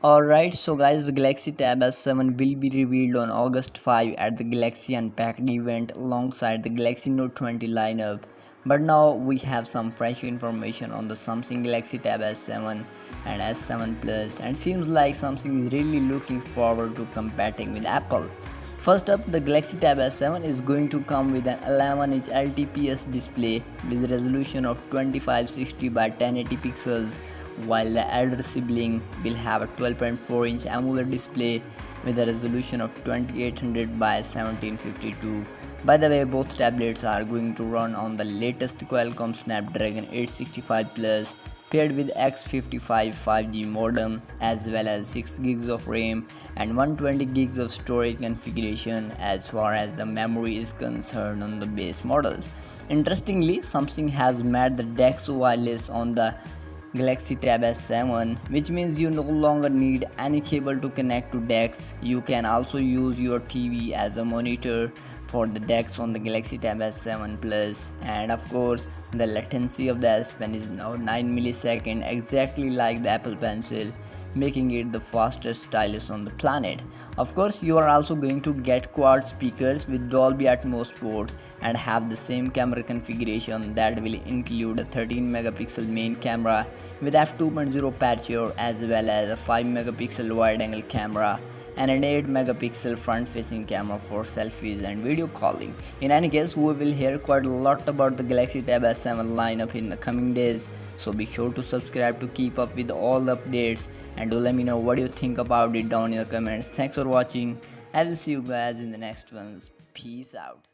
Alright, so guys, the Galaxy Tab S7 will be revealed on August 5 at the Galaxy Unpacked event alongside the Galaxy Note 20 lineup. But now we have some fresh information on the Samsung Galaxy Tab S7 and S7 Plus, and seems like Samsung is really looking forward to competing with Apple. First up, the Galaxy Tab S7 is going to come with an 11-inch LTPS display with a resolution of 2560 by 1080 pixels, while the elder sibling will have a 12.4-inch AMOLED display with a resolution of 2800 by 1752. By the way, both tablets are going to run on the latest Qualcomm Snapdragon 865 Plus paired with X55 5G modem, as well as 6 GB of RAM and 120 GB of storage configuration as far as the memory is concerned on the base models. Interestingly, Samsung has made the Dex Wireless on the Galaxy Tab S7, which means you no longer need any cable to connect to Dex. You can also use your TV as a monitor for the Dex on the Galaxy Tab S7 Plus, and of course the latency of the S Pen is now 9 milliseconds, exactly like the Apple Pencil, making it the fastest stylus on the planet. Of course, you are also going to get quad speakers with Dolby Atmos port and have the same camera configuration that will include a 13 megapixel main camera with f2.0 aperture, as well as a 5 megapixel wide angle camera and an 8 megapixel front facing camera for selfies and video calling. In any case, we will hear quite a lot about the Galaxy Tab S7 lineup in the coming days, so be sure to subscribe to keep up with all the updates, and do let me know what you think about it down in the comments. Thanks for watching. I will see you guys in the next ones. Peace out.